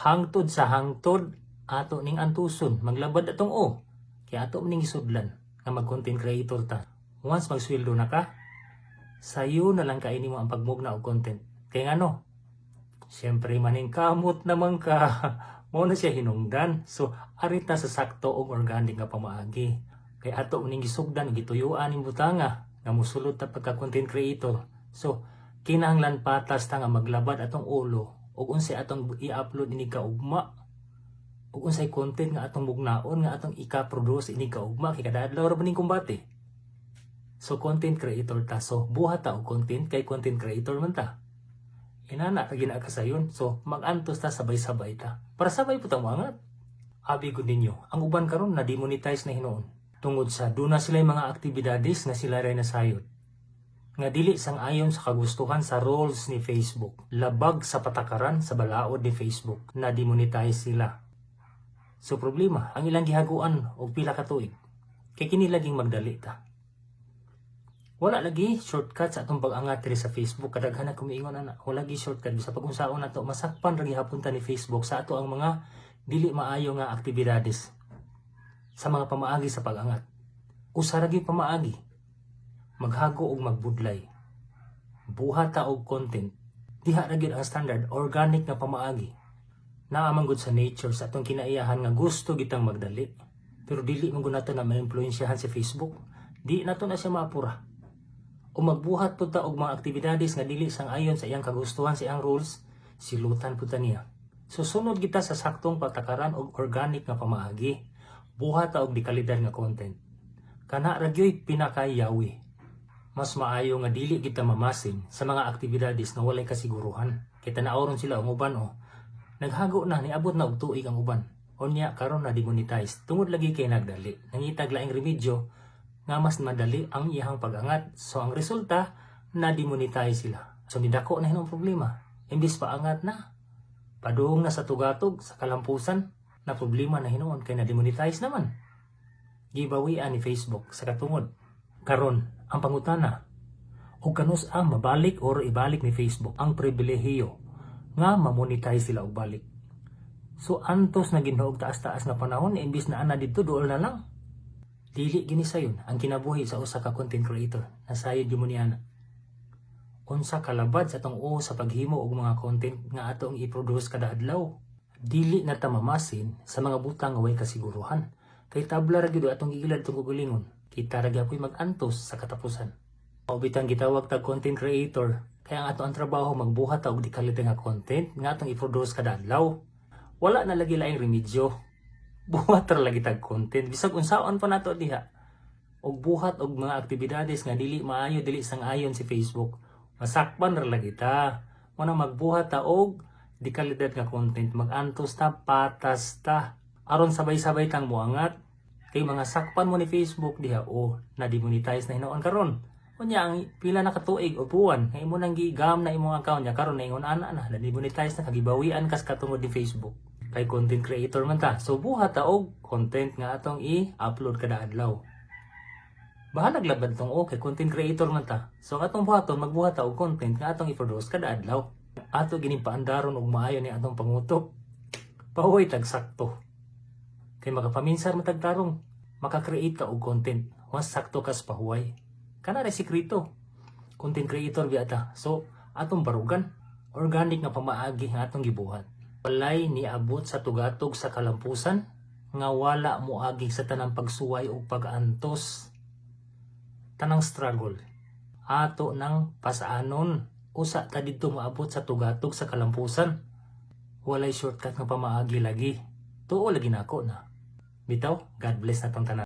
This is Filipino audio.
hangtod sa hangtod ato ning antuson maglabad atong kaya ato ning isudlan nga mag content creator ta. Once magsweldo na ka, sayo na lang kaini mo ang pagmugna og content. Kaya ngano, siyempre maning kamot naman ka. Mo na siya hinungdan. So arita sa sakto og organic nga pamaagi. Kaya ato ning gisugdan gituyuan ning butanga nga mosulod ta pagka content creator. So kinahanglan patas ta nga maglabad atong ulo ug unsay atong i-upload ini kaugma ug unsay content nga atong mugnaon nga atong ika-produce ini kaugma kay kada adlaw ra maning kumbate. So content creator ta, so buhat ta og content kay content creator man ta. Inana ka gina kasayon, so mag-antos ta sabay-sabay ta para sabay putang angat. Abi ko ninyo, ang uban karon na demonetize na hinuon tungod sa duna sila mga aktibidades nga sila ray nasayod nga dili sang ayon sa kagustuhan sa rules ni Facebook, labag sa patakaran sa balaod ni Facebook, na demonetize sila. So problema, ang ilang gihaguan og pila ka tuig, kay kini laging magdali ta. Wala lagi shortcut sa atong pag-angat diri sa Facebook, kadaghan na kumiingon ana, wala lagi shortcut sa pag-unsaon nato, masakpan ra gihapon ta ni Facebook sa ato ang mga dili maayo nga aktibidades sa mga pamaagi sa pag-angat. Usa ra gyud pamaagi, maghago og magbudlay, buhata og content, diha ra gyud ang standard organic nga pamaagi. Naamang gud sa nature sa atong kinaiyahan nga gusto gitang magdali, pero dili man gud nato na ma-influensyahan si Facebook, di nato na siya maapura. O magbuhat pud ta og mga aktibidades nga dili sang ayon sa iyang kagustuhan, sa iyang rules, silutan pud ta niya. Susunod kita sa saktong patakaran og organic nga pamaagi, buhat ta og dikalidad nga content. Kana ra gyud pinakayawi. Mas maayo nga dili kita mamasin sa mga aktibidades nga walay kasiguruhan. Kita naoron sila ang uban naghago na, niabot na og tuig ang uban. Unya karon na demonetize tungod lagi kay nagdali. Nangitag laing remedyo nga mas madali ang iyang pag-angat. So ang resulta, na demonetize sila. So nidako na hinong problema. Imbis pa angat na, padung na sa tugatog sa kalampusan, na problema na hinuon kay na demonetize naman. Gibawian ni Facebook sa katungod. Karon ang pangutana, o kanus ang mabalik or ibalik ni Facebook ang pribilehiyo nga mamonetize sila og balik. So antos na ginhaog taas-taas na panahon, imbis na ana dito duol na lang. Dili gini sayon ang kinabuhi sa usa ka content creator na sayod gyud mo niana. Unsa kalabad sa tong sa paghimo og mga content nga atong i-produce kada adlaw. Dili na ta mamasin sa mga butang nga way kasiguruhan. Kay tabla ra gyud atong gigilad tong gulingon. Kita ra gyapon mag-antos sa katapusan. O bitang gitawag tag content creator, kaya ang ato ang trabaho magbuhat og dikalidad nga content nga atong i-produce kada adlaw. Wala na lagi laing remedyo. Buhat ra lagi tag content bisag unsaon pa nato diha. Og buhat og mga aktibidades nga dili maayo, dili sang ayon si Facebook. Masakpan ra lagi ta. Muna magbuhat ta og dikalidad nga content, mag-antos ta, patas ta, aron sabay-sabay tang muangat. Kay mga sakpan mo ni Facebook diha na demonetize na hinuon karon. Unya ang pila na katuig o buwan nga imo nang gigam na imong account nya karon na ingon ana na demonetize na, kagibawian kas katungod ni Facebook. Kay content creator man ta, so buhat ta og content nga atong i-upload kada adlaw. Bahalag labad tong kay content creator man ta, so atong buhaton magbuhat ta og content nga atong i-produce kada adlaw. Ato gining paandaron og maayo ni atong pangutok, pahuway tag sakto. Kay makapaminsar matagtarong, maka-create ka og content once sakto kas pahuway. Kana ra sikreto, content creator biata. So atong barugan, organic nga pamaagi nga atong gibuhat. Walay niabot sa tugatog sa kalampusan nga wala moagi sa tanang pagsuway o pag-antos, tanang struggle ato nang pasaanon. Usa ta didto maabot sa tugatog sa kalampusan. Walay shortcut nga pamaagi lagi. Tuo lagi nako na. Bitaw, God bless na tong tanan.